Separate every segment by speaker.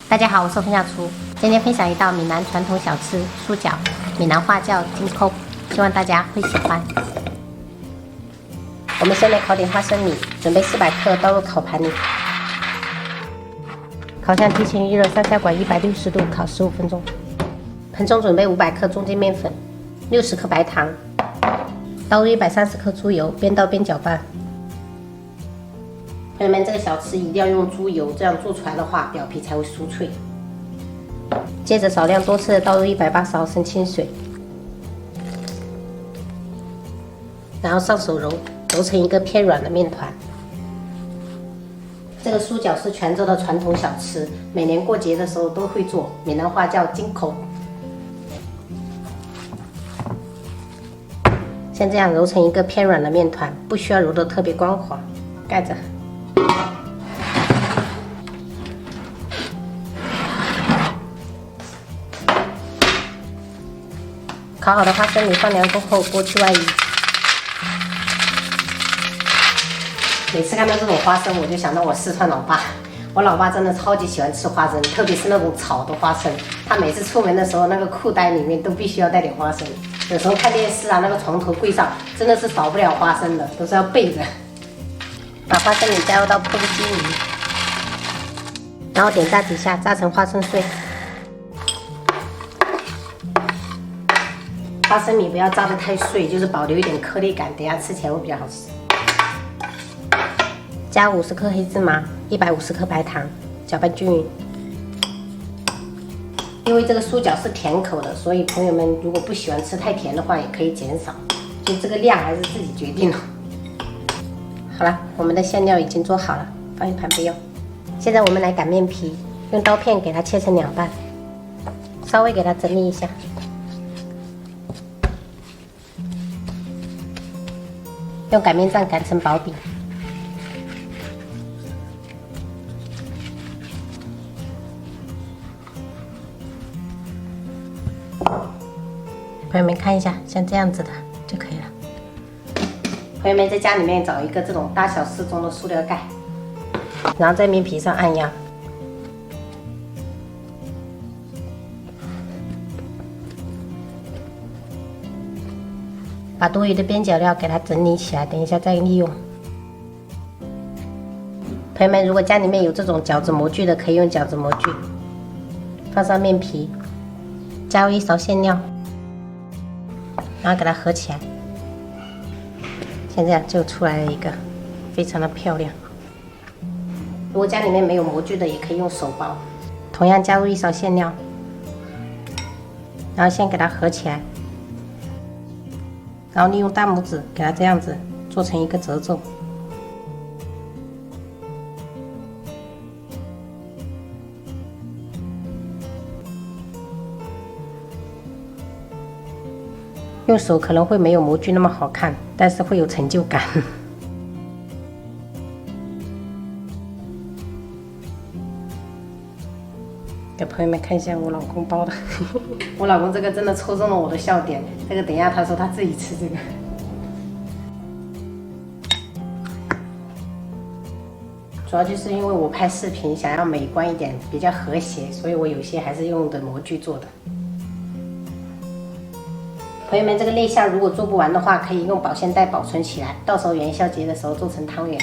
Speaker 1: 大家好，我是冯小厨，今天分享一道闽南传统小吃酥饺，闽南话叫金扣，希望大家会喜欢。我们先来烤点花生米，准备400克倒入烤盘里。烤箱提前预热上下管160度烤15分钟。盆中准备500克中筋面粉，60克白糖，倒入130克猪油，边倒边搅拌。朋友们，这个小吃一定要用猪油，这样做出来的话，表皮才会酥脆。接着少量多次的倒入180毫升清水，然后上手揉成一个偏软的面团。这个酥饺是泉州的传统小吃，每年过节的时候都会做，闽南话叫金口。像这样揉成一个偏软的面团，不需要揉得特别光滑，盖着。烤好的花生米放凉过后剥去外衣。每次看到这种花生，我就想到我四川老爸。我老爸真的超级喜欢吃花生，特别是那种炒的花生。他每次出门的时候，那个裤袋里面都必须要带点花生。有时候看电视啊，那个床头柜上真的是少不了花生的，都是要备着。把花生米加入到破布机里，然后点炸几下，炸成花生碎。花生米不要炸得太碎，就是保留一点颗粒感，等下吃起来会比较好吃。加50克黑芝麻，150克白糖，搅拌均匀。因为这个酥饺是甜口的，所以朋友们如果不喜欢吃太甜的话，也可以减少，就这个量还是自己决定了。好了，我们的馅料已经做好了，放一盘备用。现在我们来擀面皮，用刀片给它切成2半，稍微给它整理一下。用擀面杖擀成薄饼。朋友们看一下，像这样子的就可以了。朋友们在家里面找一个这种大小适中的塑料盖，然后在面皮上按压。把多余的边角料给它整理起来，等一下再利用。朋友们，如果家里面有这种饺子模具的，可以用饺子模具。放上面皮，加入1勺馅料，然后给它合起来。像这样就出来了一个，非常的漂亮。如果家里面没有模具的，也可以用手包。同样加入1勺馅料，然后先给它合起来。然后利用大拇指给它这样子做成一个褶皱，用手可能会没有模具那么好看，但是会有成就感。给朋友们看一下我老公包的，我老公这个真的戳中了我的笑点。这个等一下他说他自己吃这个。主要就是因为我拍视频想要美观一点，比较和谐，所以我有些还是用的模具做的。朋友们，这个内馅如果做不完的话，可以用保鲜袋保存起来，到时候元宵节的时候做成汤圆。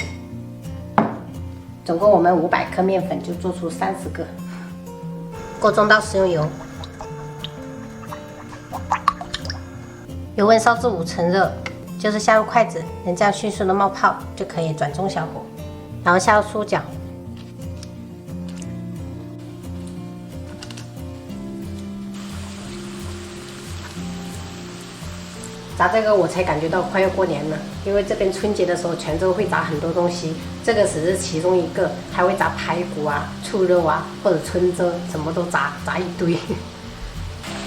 Speaker 1: 总共我们500克面粉就做出30个。锅中倒食用油，油温烧至5成热，就是下入筷子，能这样迅速的冒泡就可以转中小火，然后下入酥饺，炸这个我才感觉到快要过年了，因为这边春节的时候泉州会炸很多东西，这个只是其中一个，还会炸排骨啊、醋肉啊，或者春蛰，什么都炸一堆。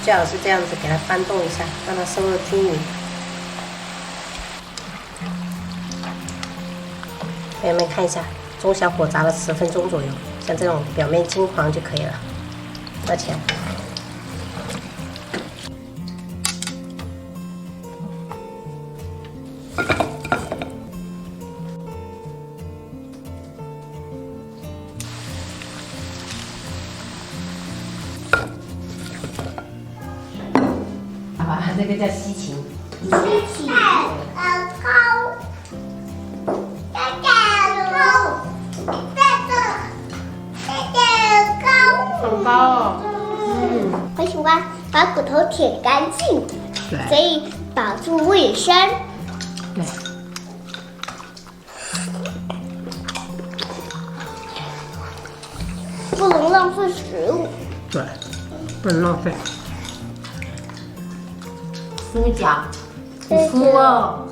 Speaker 1: 最好是这样子给它翻动一下，让它收热均匀。朋友们看一下，中小火炸了10分钟左右，像这种表面金黄就可以了。倒起来。这个叫西芹。
Speaker 2: 西芹高，
Speaker 1: 很高哦。
Speaker 2: 我喜欢把骨头舔干净，
Speaker 1: 对。
Speaker 2: 所以保住卫生。
Speaker 1: 对。
Speaker 2: 不能浪费食物。
Speaker 1: 对，不能浪费。猪脚，粗哦，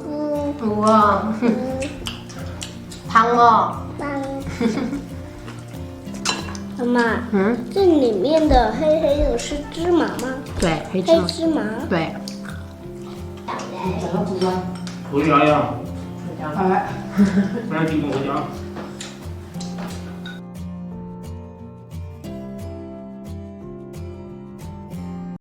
Speaker 1: 粗哦，汤哦。
Speaker 2: 妈妈，这里面的黑黑的是芝麻吗？
Speaker 1: 对，黑
Speaker 2: 芝麻。
Speaker 1: 对。整个苦瓜。
Speaker 3: 回家呀？
Speaker 1: 哎。
Speaker 3: 赶紧回家。